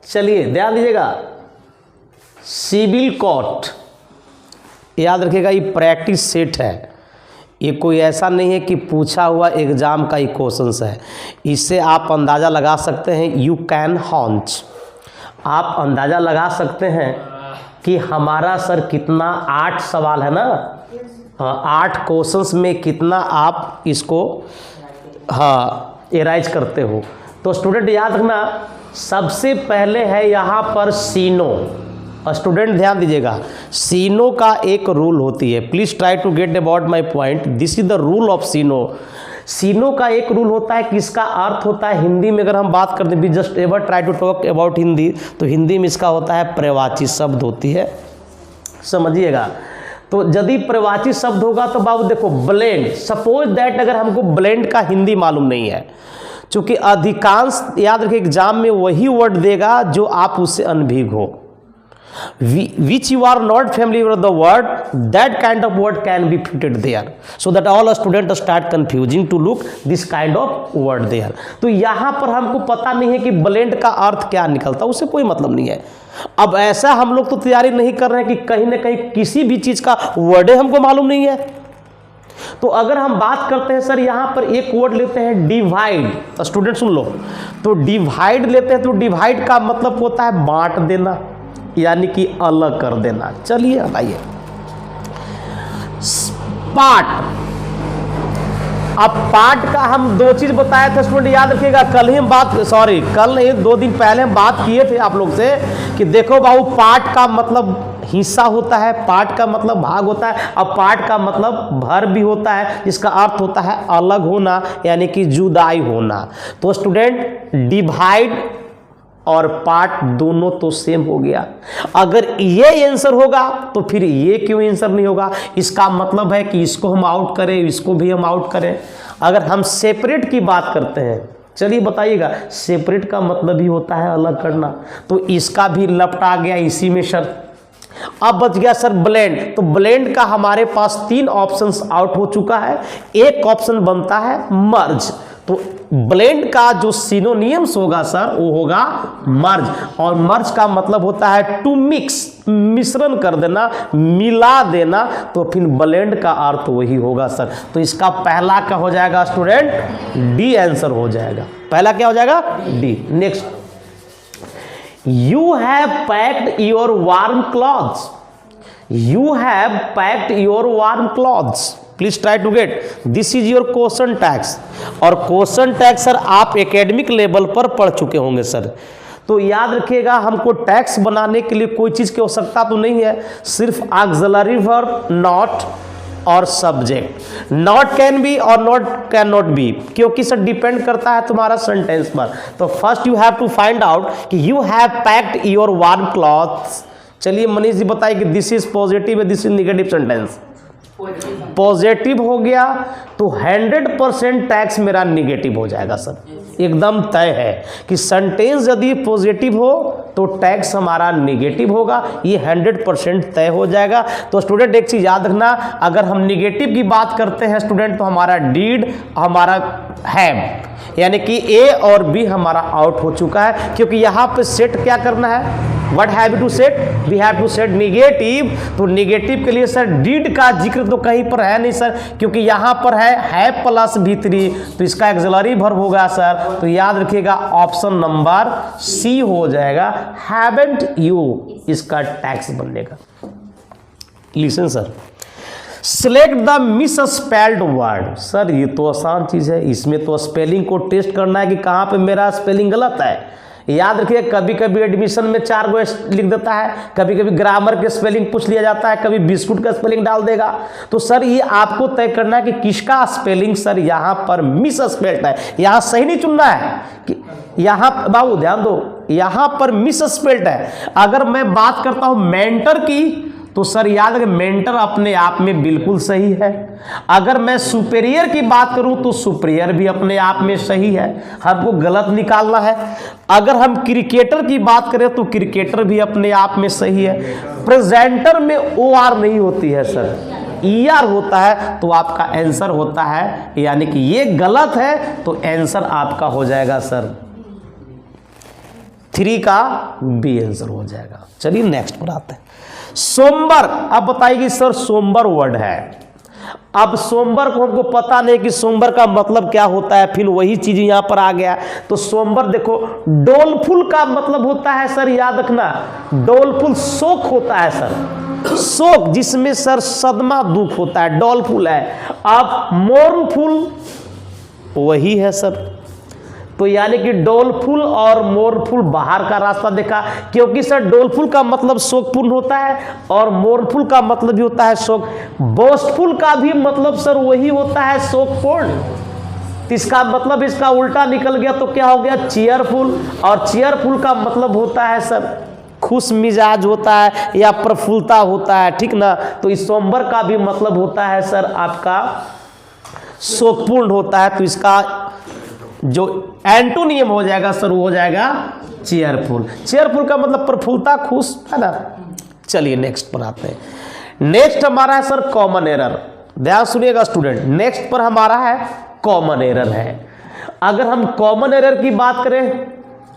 चलिए ध्यान दीजिएगा, सिविल कोर्ट, याद रखिएगा ये प्रैक्टिस सेट है, ये कोई ऐसा नहीं है कि पूछा हुआ एग्जाम का ही क्वेश्चंस है। इससे आप अंदाज़ा लगा सकते हैं, यू कैन हॉन्च, आप अंदाज़ा लगा सकते हैं कि हमारा सर कितना 8 सवाल है ना, 8 क्वेश्चंस में कितना आप इसको एराइज करते हो। तो स्टूडेंट याद रखना, सबसे पहले है यहाँ पर सीनो। स्टूडेंट ध्यान दीजिएगा, सीनो का एक रूल होती है, please try to get about my point, this is the rule of सीनो। सीनो का एक रूल होता है कि इसका अर्थ होता है, हिंदी में अगर हम बात करते हैं, be just ever try to talk about Hindi, तो हिंदी में इसका होता है प्रवाची शब्द होती है, समझिएगा। तो यदि प्रवाची शब्द होगा तो बाबू देखो ब्लेंड, सपोज दैट अगर हमको ब्लेंड का हिंदी मालूम नहीं है, चूंकि अधिकांश याद रखिए एग्जाम में वही वर्ड देगा जो आप उससे अनभिज्ञ हो, which you are not familiar with the word, that kind of word can be fitted there, so that all students start confusing to look this kind of word there। तो यहाँ पर हमको पता नहीं है कि ब्लेंड का अर्थ क्या निकलता, उससे कोई मतलब नहीं है। अब ऐसा हम लोग तो तैयारी नहीं कर रहे हैं कि कहीं ना कहीं किसी भी चीज़ का वर्डे हमको मालूम नहीं है। तो अगर हम बात करते हैं सर यहाँ पर एक वर्ड लेते हैं डिवाइड, तो स्टूडेंट सुन लो, तो डिवाइड लेते हैं, तो डिवाइड का मतलब होता है बांट देना, यानी कि अलग कर देना। चलिए आइए, पार्ट, अब पार्ट का हम 2 चीज बताए थे स्टूडेंट, याद रखिएगा, कल ही हम कल नहीं 2 दिन पहले हम बात किए थे आप लोग से कि देखो बाबू पार्ट का मतलब हिस्सा होता है, पार्ट का मतलब भाग होता है, अब पार्ट का मतलब भर भी होता है, जिसका अर्थ होता है अलग होना, यानी कि जुदाई होना। तो स्टूडेंट डिवाइड और पार्ट दोनों तो सेम हो गया। अगर ये आंसर होगा तो फिर ये क्यों आंसर नहीं होगा? इसका मतलब है कि इसको हम आउट करें, इसको भी हम आउट करें। अगर हम सेपरेट की बात करते हैं, चलिए बताइएगा, सेपरेट का मतलब ही होता है अलग करना, तो इसका भी लपटा गया इसी में सर। अब बच गया सर ब्लेंड, तो ब्लेंड का हमारे पास 3 ऑप्शंस आउट हो चुका है, एक ऑप्शन बनता है मर्ज। तो ब्लेंड का जो सिनोनियम्स होगा सर वो होगा मर्ज, और मर्ज का मतलब होता है टू मिक्स, मिश्रण कर देना, मिला देना, तो फिर ब्लेंड का अर्थ वही होगा सर। तो इसका पहला क्या हो जाएगा स्टूडेंट? डी आंसर हो जाएगा। पहला क्या हो जाएगा? D. Next, you have packed your warm clothes, you have packed your warm clothes, please try to get, this is your question tags. और क्वेश्चन टैक्स सर आप एकेडमिक लेवल पर पढ़ चुके होंगे सर। तो याद रखिएगा, हमको टैक्स बनाने के लिए कोई चीज़ की आवश्यकता तो नहीं है, सिर्फ ऑक्सिलरी वर्ब नॉट और सब्जेक्ट। नॉट कैन बी और नॉट कैन नॉट बी, क्योंकि सर डिपेंड करता है तुम्हारा सेंटेंस पर। तो first you have to find out कि you have packed your warm clothes. चलिए मनीष जी बताइए कि दिस इज पॉजिटिव है, this is negative sentence. Positive हो गया तो 100% टैक्स मेरा निगेटिव हो जाएगा सर, एकदम तय है कि सेंटेंस यदि पॉजिटिव हो तो टैक्स हमारा निगेटिव होगा, ये 100% तय हो जाएगा। तो स्टूडेंट एक चीज याद रखना, अगर हम निगेटिव की बात करते हैं स्टूडेंट तो हमारा डीड, हमारा हैव, यानी कि ए और बी हमारा आउट हो चुका है, क्योंकि यहाँ पे सेट क्या करना है, what have to set, we have to set negative. तो निगेटिव के लिए सर डीड का जिक्र तो कहीं पर है नहीं सर, क्योंकि यहाँ पर है प्लस V3, तो इसका ऑक्सिलरी वर्ब होगा सर। तो याद रखिएगा ऑप्शन नंबर सी हो जाएगा, हैवंट यू, इसका टैक्स बनेगा। Listen sir, select the miss spelled word. Sir ये तो आसान चीज़ है, इसमें तो स्पेलिंग को टेस्ट करना है कि कहाँ पे मेरा स्पेलिंग गलत है। याद रखिए, कभी कभी एडमिशन में 4 गो लिख देता है, कभी कभी ग्रामर के स्पेलिंग पूछ लिया जाता है, कभी बिस्कुट का स्पेलिंग डाल देगा। तो सर ये आपको तय करना है कि किसका स्पेलिंग सर यहाँ पर मिस स्पेल्ड है, यहाँ सही नहीं चुनना है कि यहाँ, बाबू ध्यान दो, यहाँ पर मिस स्पेल्ड है। अगर मैं बात करता हूँ मेंटर की, तो सर याद रखें मेंटर अपने आप में बिल्कुल सही है। अगर मैं सुपेरियर की बात करूं तो सुपेरियर भी अपने आप में सही है, हमको गलत निकालना है। अगर हम क्रिकेटर की बात करें तो क्रिकेटर भी अपने आप में सही है। प्रेजेंटर में OR नहीं होती है सर, ER होता है, तो आपका आंसर होता है, यानी कि ये गलत है, तो आंसर आपका हो जाएगा सर 3 का बी आंसर हो जाएगा। चलिए नेक्स्ट पर आते हैं। सोमवार, अब बताइए सर सोमवार वर्ड है। अब सोमवार को हमको पता नहीं कि सोमवार का मतलब क्या होता है, फिर वही चीज यहां पर आ गया। तो सोमवार देखो, डोलफुल का मतलब होता है सर, याद रखना, डोलफुल शोक होता है सर, शोक जिसमें सर सदमा दुख होता है, डोलफुल है। अब मोर्नफुल वही है सर। तो यानी कि डोलफुल और मोर्नफुल बाहर का रास्ता देखा, क्योंकि सर डोलफुल का मतलब शोकपूर्ण होता है और मोर्नफुल का मतलब भी होता है शोक। बोस्टफुल का भी मतलब सर वही होता है, शोकपूर्ण। तो इसका मतलब इसका उल्टा निकल गया तो क्या हो गया, चीयरफुल। और चीयरफुल का मतलब होता है सर खुश मिजाज होता है या प्रफुल्लता होता है, ठीक ना। तो इस सोमवार का भी मतलब होता है सर आपका शोकपूर्ण होता है। तो इसका जो एंटोनियम हो जाएगा सर वो हो जाएगा चेयरफुल। चेयरफुल का मतलब प्रफुल्लता, खुश, है ना। चलिए नेक्स्ट पर आते हैं। नेक्स्ट हमारा है सर कॉमन एरर। ध्यान सुनिएगा स्टूडेंट, नेक्स्ट पर हमारा है कॉमन एरर है। अगर हम कॉमन एरर की बात करें,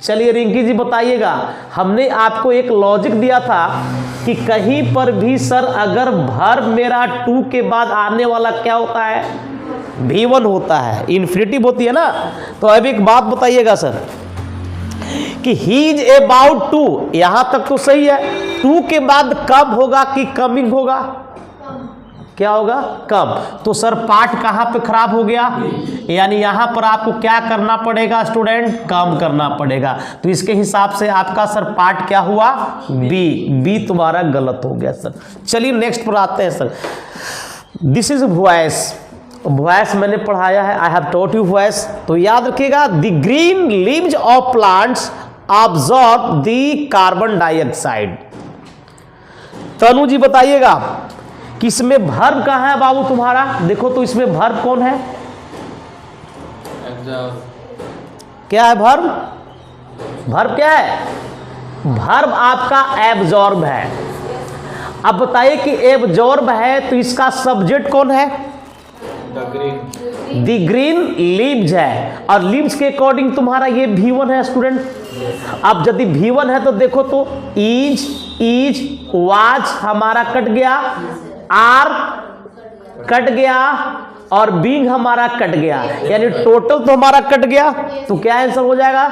चलिए रिंकी जी बताइएगा, हमने आपको एक लॉजिक दिया था कि कहीं पर भी सर अगर वर्ब मेरा टू के बाद आने वाला क्या होता है, V1 होता है, इन्फिनिटिव होती है ना। तो अब एक बात बताइएगा सर कि ही इज अबाउट टू, यहां तक तो सही है। टू के बाद कब होगा कि कमिंग होगा, क्या होगा, कब। तो सर पार्ट कहां पे खराब हो गया, यानी यहां पर आपको क्या करना पड़ेगा स्टूडेंट, कम करना पड़ेगा। तो इसके हिसाब से आपका सर पार्ट क्या हुआ, बी तुम्हारा गलत हो गया सर। चलिए नेक्स्ट पर आते हैं sir. This is voice. Voice मैंने पढ़ाया है, I have taught you voice. तो याद रखिएगा, the green leaves of plants absorb the carbon dioxide. Tanu ji बताइएगा कि इसमें वर्ब कहां है बाबू तुम्हारा, देखो तो इसमें वर्ब कौन है, क्या है वर्ब, वर्ब क्या है, वर्ब आपका एब्जॉर्ब है। अब बताइए कि एब्जॉर्ब है तो इसका सब्जेक्ट कौन है, द ग्रीन लीव्स है, और लीव्स के अकॉर्डिंग तुम्हारा ये V1 है स्टूडेंट। अब यदि V1 है तो देखो तो इज वाज हमारा कट गया, आर कट गया और बीइंग हमारा कट गया, यानी टोटल तो हमारा कट गया। तो क्या आंसर हो जाएगा,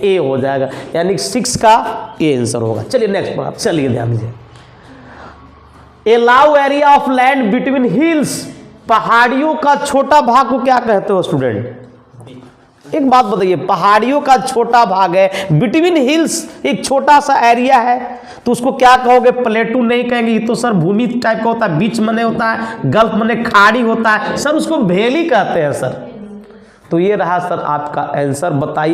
ए हो जाएगा, यानी 6 का ए आंसर होगा। चलिए नेक्स्ट पर, चलिए ध्यान दीजिए। A large area of land between hills, पहाड़ियों का छोटा भाग को क्या कहते हो स्टूडेंट, एक बात बताइए, पहाड़ियों का छोटा भाग है, बिटवीन हिल्स एक छोटा सा एरिया है, तो उसको क्या कहोगे, प्लेटू नहीं कहेंगे, तो सर भूमि टाइप का होता है, बीच मने होता है, गल्फ मने खाड़ी होता है सर, उसको वैली कहते हैं सर। तो ये रहा सर आपका आंसर, बताइए।